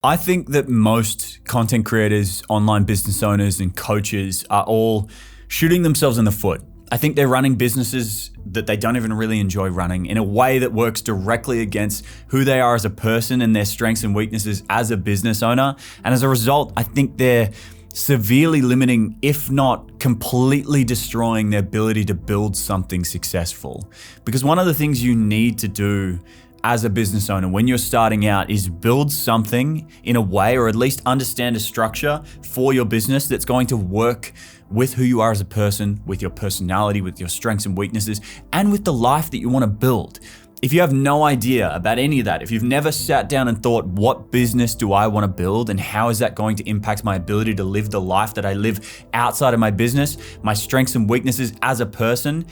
I think that most content creators, online business owners, and coaches are all shooting themselves in the foot. I think they're running businesses that they don't even really enjoy running in a way that works directly against who they are as a person and their strengths and weaknesses as a business owner. And as a result, I think they're severely limiting, if not completely destroying, their ability to build something successful. Because one of the things you need to do as a business owner when you're starting out is build something in a way, or at least understand a structure for your business that's going to work with who you are as a person, with your personality, with your strengths and weaknesses, and with the life that you want to build. If you have no idea about any of that, if you've never sat down and thought, what business do I want to build and how is that going to impact my ability to live the life that I live outside of my business, my strengths and weaknesses as a person,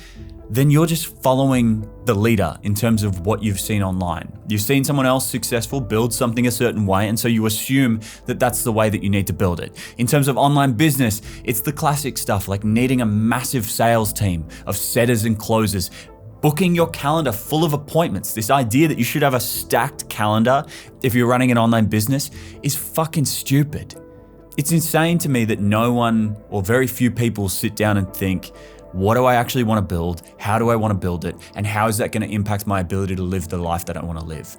then you're just following the leader in terms of what you've seen online. You've seen someone else successful build something a certain way, and so you assume that that's the way that you need to build it. In terms of online business, it's the classic stuff like needing a massive sales team of setters and closers, booking your calendar full of appointments. This idea that you should have a stacked calendar if you're running an online business is fucking stupid. It's insane to me that no one or very few people sit down and think, what do I actually want to build? How do I want to build it? And how is that going to impact my ability to live the life that I want to live?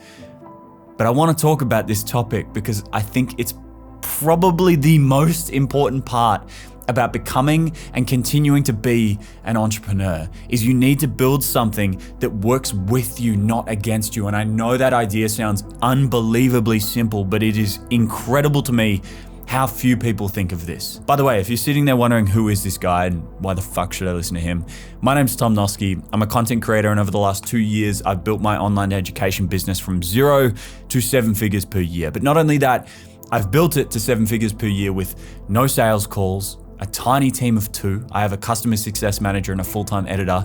But I want to talk about this topic because I think it's probably the most important part about becoming and continuing to be an entrepreneur is you need to build something that works with you, not against you. And I know that idea sounds unbelievably simple, but it is incredible to me how few people think of this. By the way, if you're sitting there wondering who is this guy and why the fuck should I listen to him? My name's Tom Noske. I'm a content creator, and over the last 2 years, I've built my online education business from 0 to 7 figures per year. But not only that, I've built it to 7 figures per year with no sales calls, a tiny team of 2. I have a customer success manager and a full-time editor.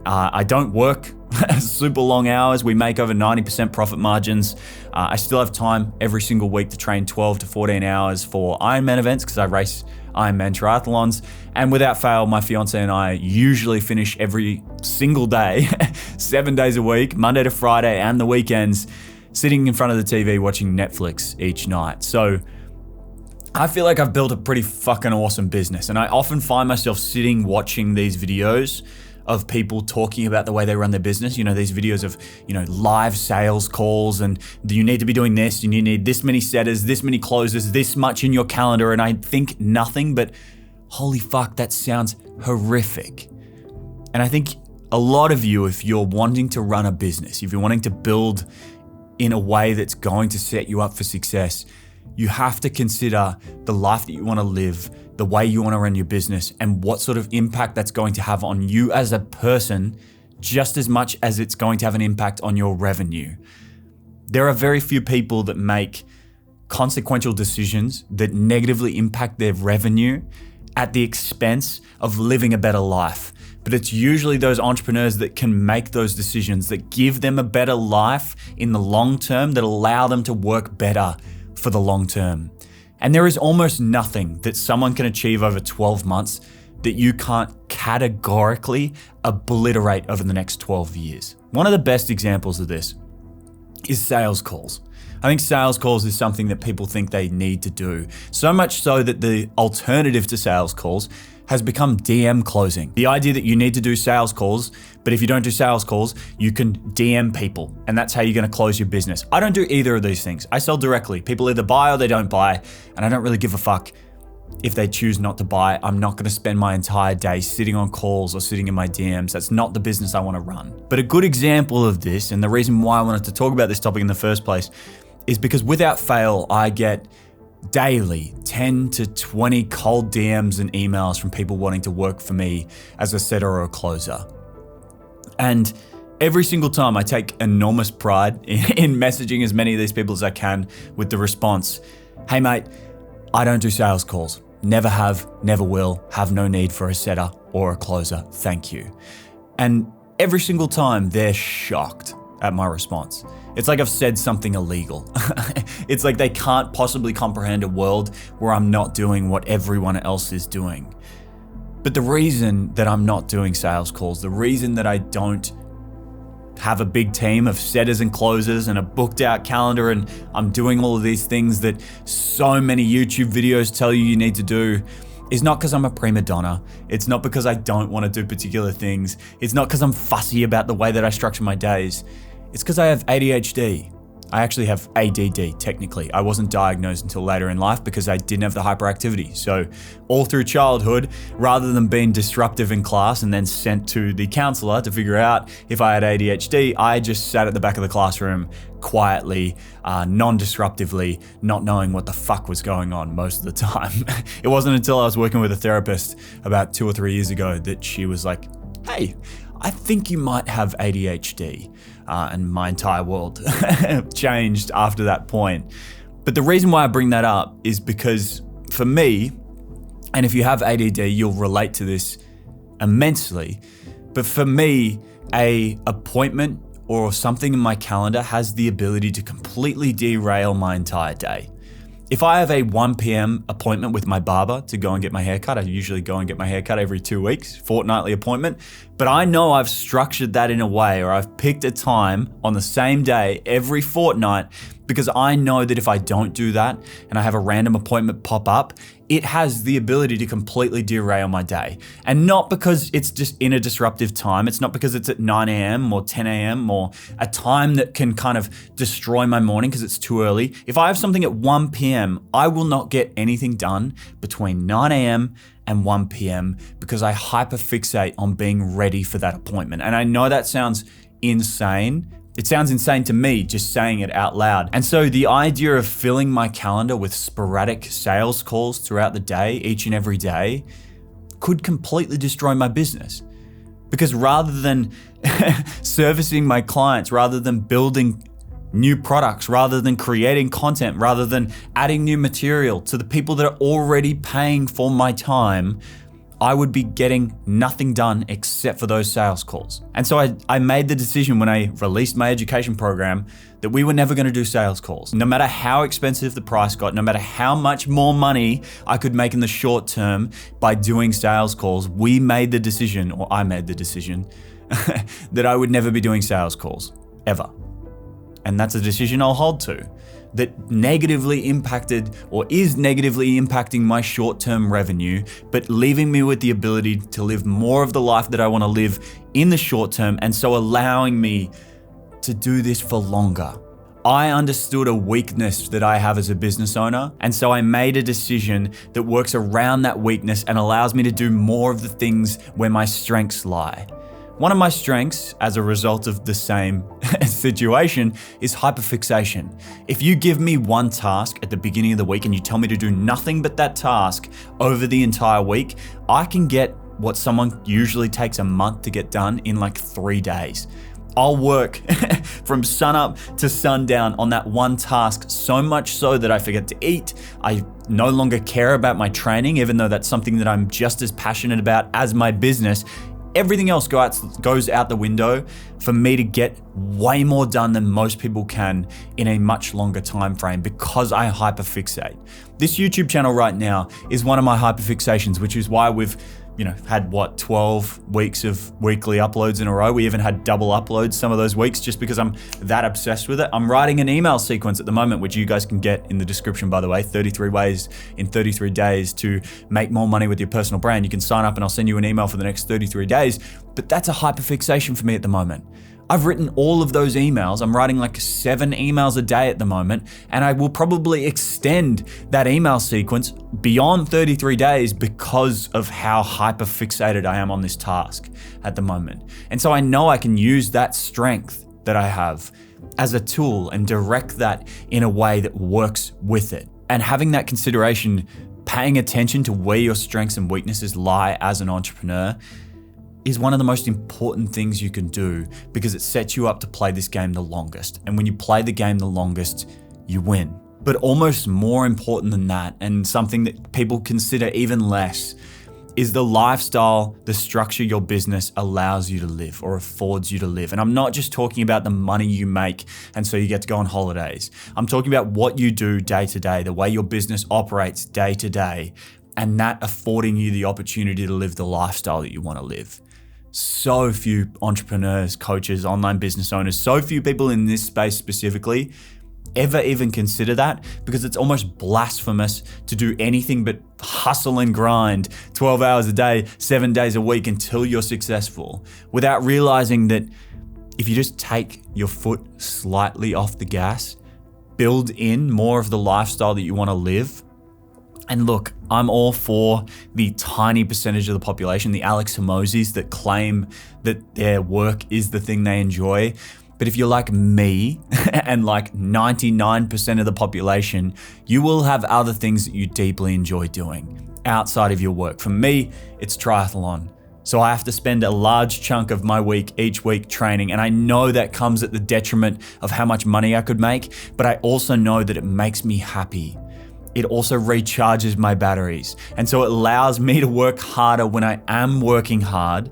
I don't work super long hours. We make over 90% profit margins. I still have time every single week to train 12 to 14 hours for Ironman events because I race Ironman triathlons. And without fail, my fiance and I usually finish every single day, 7 days a week, Monday to Friday and the weekends, sitting in front of the TV watching Netflix each night. So I feel like I've built a pretty fucking awesome business. And I often find myself sitting watching these videos of people talking about the way they run their business. You know, these videos of, live sales calls and you need to be doing this and you need this many setters, this many closers, this much in your calendar. And I think nothing but, holy fuck, that sounds horrific. And I think a lot of you, if you're wanting to run a business, if you're wanting to build in a way that's going to set you up for success, you have to consider the life that you want to live, the way you want to run your business, and what sort of impact that's going to have on you as a person, just as much as it's going to have an impact on your revenue. There are very few people that make consequential decisions that negatively impact their revenue at the expense of living a better life. But it's usually those entrepreneurs that can make those decisions that give them a better life in the long term, that allow them to work better for the long term. And there is almost nothing that someone can achieve over 12 months that you can't categorically obliterate over the next 12 years. One of the best examples of this is sales calls. I think sales calls is something that people think they need to do. So much so that the alternative to sales calls has become DM closing. The idea that you need to do sales calls, but if you don't do sales calls, you can DM people, and that's how you're gonna close your business. I don't do either of these things. I sell directly. People either buy or they don't buy, and I don't really give a fuck if they choose not to buy. I'm not gonna spend my entire day sitting on calls or sitting in my DMs. That's not the business I wanna run. But a good example of this, and the reason why I wanted to talk about this topic in the first place, is because without fail, I get daily 10 to 20 cold DMs and emails from people wanting to work for me as a setter or a closer. And every single time I take enormous pride in messaging as many of these people as I can with the response, hey mate, I don't do sales calls. Never have, never will, have no need for a setter or a closer. Thank you. And every single time they're shocked at my response. It's like I've said something illegal. It's like they can't possibly comprehend a world where I'm not doing what everyone else is doing. But the reason that I'm not doing sales calls, the reason that I don't have a big team of setters and closers and a booked out calendar, and I'm doing all of these things that so many YouTube videos tell you need to do, is not because I'm a prima donna. It's not because I don't want to do particular things. It's not because I'm fussy about the way that I structure my days. It's because I have ADHD. I actually have ADD, technically. I wasn't diagnosed until later in life because I didn't have the hyperactivity. So all through childhood, rather than being disruptive in class and then sent to the counselor to figure out if I had ADHD, I just sat at the back of the classroom quietly, non-disruptively, not knowing what the fuck was going on most of the time. It wasn't until I was working with a therapist about 2 or 3 years ago that she was like, hey, I think you might have ADHD. And my entire world changed after that point. But the reason why I bring that up is because for me, and if you have ADD, you'll relate to this immensely. But for me, a appointment or something in my calendar has the ability to completely derail my entire day. If I have a 1 p.m. appointment with my barber to go and get my hair cut, I usually go and get my hair cut every 2 weeks, fortnightly appointment, but I know I've structured that in a way, or I've picked a time on the same day every fortnight, because I know that if I don't do that and I have a random appointment pop up, it has the ability to completely derail my day. And not because it's just in a disruptive time. It's not because it's at 9 a.m. or 10 a.m. or a time that can kind of destroy my morning because it's too early. If I have something at 1 p.m., I will not get anything done between 9 a.m. and 1 p.m. because I hyperfixate on being ready for that appointment. And I know that sounds insane. It sounds insane to me just saying it out loud. And so the idea of filling my calendar with sporadic sales calls throughout the day, each and every day, could completely destroy my business. Because rather than servicing my clients, rather than building new products, rather than creating content, rather than adding new material to the people that are already paying for my time, I would be getting nothing done except for those sales calls. And so I made the decision when I released my education program that we were never going to do sales calls. No matter how expensive the price got, no matter how much more money I could make in the short term by doing sales calls, we made the decision, or I made the decision, that I would never be doing sales calls, ever. And that's a decision I'll hold to, that negatively impacted or is negatively impacting my short-term revenue, but leaving me with the ability to live more of the life that I want to live in the short term, and so allowing me to do this for longer. I understood a weakness that I have as a business owner, and so I made a decision that works around that weakness and allows me to do more of the things where my strengths lie. One of my strengths, as a result of the same situation, is hyperfixation. If you give me one task at the beginning of the week and you tell me to do nothing but that task over the entire week, I can get what someone usually takes a month to get done in like 3 days. I'll work from sunup to sundown on that one task, so much so that I forget to eat. I no longer care about my training, even though that's something that I'm just as passionate about as my business. Everything else goes out the window for me to get way more done than most people can in a much longer time frame because I hyperfixate. This YouTube channel right now is one of my hyperfixations, which is why we've had 12 weeks of weekly uploads in a row. We even had double uploads some of those weeks just because I'm that obsessed with it. I'm writing an email sequence at the moment, which you guys can get in the description, by the way, 33 ways in 33 days to make more money with your personal brand. You can sign up and I'll send you an email for the next 33 days. But that's a hyperfixation for me at the moment. I've written all of those emails. I'm writing like 7 emails a day at the moment, and I will probably extend that email sequence beyond 33 days because of how hyper fixated I am on this task at the moment. And so I know I can use that strength that I have as a tool and direct that in a way that works with it. And having that consideration, paying attention to where your strengths and weaknesses lie as an entrepreneur, is one of the most important things you can do because it sets you up to play this game the longest. And when you play the game the longest, you win. But almost more important than that, and something that people consider even less, is the lifestyle, the structure your business allows you to live or affords you to live. And I'm not just talking about the money you make and so you get to go on holidays. I'm talking about what you do day to day, the way your business operates day to day, and that affording you the opportunity to live the lifestyle that you want to live. So few entrepreneurs, coaches, online business owners, so few people in this space specifically ever even consider that, because it's almost blasphemous to do anything but hustle and grind 12 hours a day, 7 days a week until you're successful, without realizing that if you just take your foot slightly off the gas, build in more of the lifestyle that you want to live. And look, I'm all for the tiny percentage of the population, the Alex Hormozis that claim that their work is the thing they enjoy. But if you're like me and like 99% of the population, you will have other things that you deeply enjoy doing outside of your work. For me, it's triathlon. So I have to spend a large chunk of my week each week training. And I know that comes at the detriment of how much money I could make, but I also know that it makes me happy. It also recharges my batteries. And so it allows me to work harder when I am working hard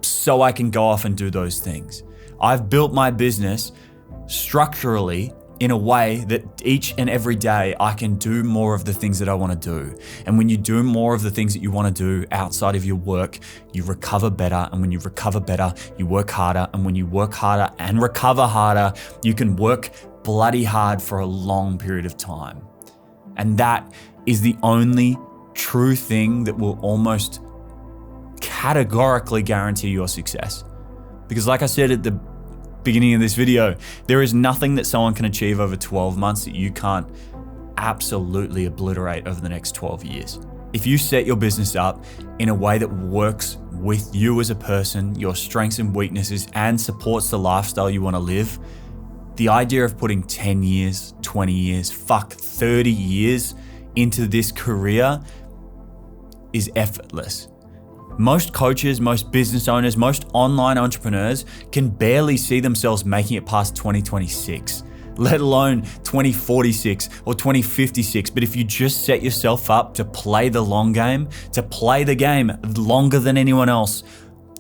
so I can go off and do those things. I've built my business structurally in a way that each and every day I can do more of the things that I want to do. And when you do more of the things that you want to do outside of your work, you recover better. And when you recover better, you work harder. And when you work harder and recover harder, you can work bloody hard for a long period of time. And that is the only true thing that will almost categorically guarantee your success. Because like I said at the beginning of this video, there is nothing that someone can achieve over 12 months that you can't absolutely obliterate over the next 12 years. If you set your business up in a way that works with you as a person, your strengths and weaknesses, and supports the lifestyle you want to live, the idea of putting 10 years, 20 years, 30 years into this career is effortless. Most coaches, most business owners, most online entrepreneurs can barely see themselves making it past 2026, let alone 2046 or 2056. But if you just set yourself up to play the long game, to play the game longer than anyone else,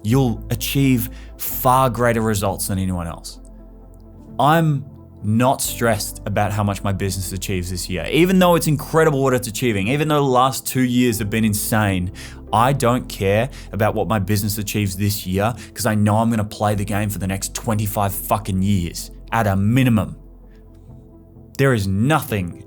you'll achieve far greater results than anyone else. I'm not stressed about how much my business achieves this year. Even though it's incredible what it's achieving, even though the last 2 years have been insane, I don't care about what my business achieves this year because I know I'm going to play the game for the next 25 fucking years at a minimum. There is nothing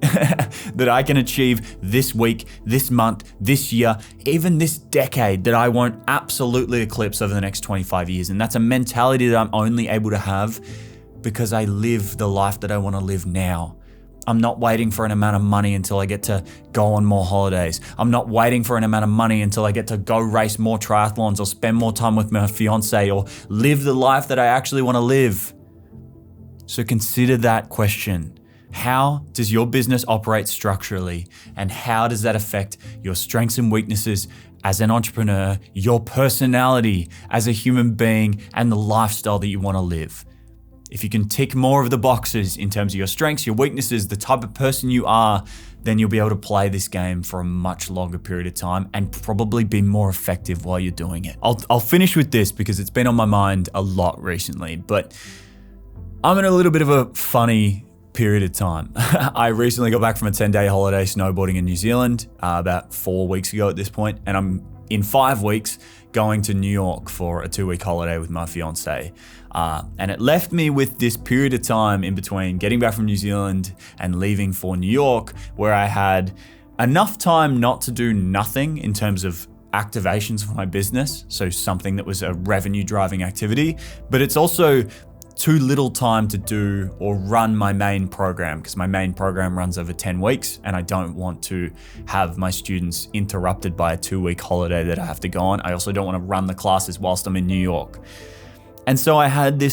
that I can achieve this week, this month, this year, even this decade that I won't absolutely eclipse over the next 25 years. And that's a mentality that I'm only able to have because I live the life that I want to live now. I'm not waiting for an amount of money until I get to go on more holidays. I'm not waiting for an amount of money until I get to go race more triathlons or spend more time with my fiance or live the life that I actually want to live. So consider that question. How does your business operate structurally, and how does that affect your strengths and weaknesses as an entrepreneur, your personality as a human being, and the lifestyle that you want to live? If you can tick more of the boxes in terms of your strengths, your weaknesses, the type of person you are, then you'll be able to play this game for a much longer period of time and probably be more effective while you're doing it. I'll finish with this because it's been on my mind a lot recently, but I'm in a little bit of a funny period of time. I recently got back from a 10-day holiday snowboarding in New Zealand about 4 weeks ago at this point, and I'm in 5 weeks going to New York for a 2-week holiday with my fiance. And it left me with this period of time in between getting back from New Zealand and leaving for New York where I had enough time not to do nothing in terms of activations for my business, so something that was a revenue driving activity, but it's also too little time to do or run my main program because my main program runs over 10 weeks and I don't want to have my students interrupted by a 2-week holiday that I have to go on. I also don't want to run the classes whilst I'm in New York. And so I had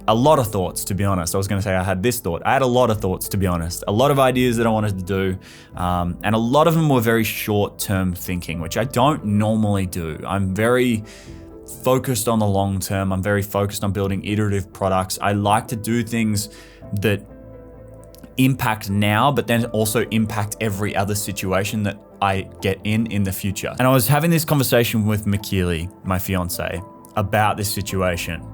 a lot of thoughts, to be honest. I was going to say I had this thought. I had a lot of thoughts, to be honest. A lot of ideas that I wanted to do. And a lot of them were very short-term thinking, which I don't normally do. I'm very focused on the long term. I'm very focused on building iterative products. I like to do things that impact now, but then also impact every other situation that I get in the future. And I was having this conversation with McKeely, my fiance, about this situation.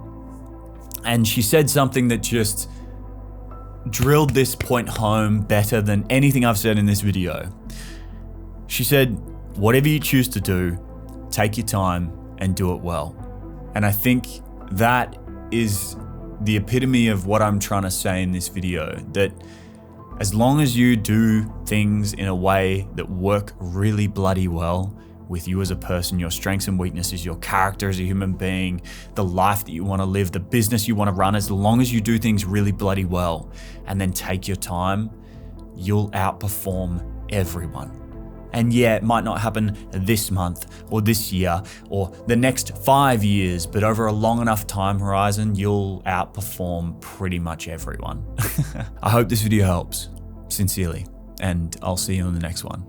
And she said something that just drilled this point home better than anything I've said in this video. She said, whatever you choose to do, take your time and do it well. And I think that is the epitome of what I'm trying to say in this video, that as long as you do things in a way that work really bloody well with you as a person, your strengths and weaknesses, your character as a human being, the life that you want to live, the business you want to run, as long as you do things really bloody well and then take your time, you'll outperform everyone. And yeah, it might not happen this month or this year or the next 5 years, but over a long enough time horizon, you'll outperform pretty much everyone. I hope this video helps, sincerely, and I'll see you in the next one.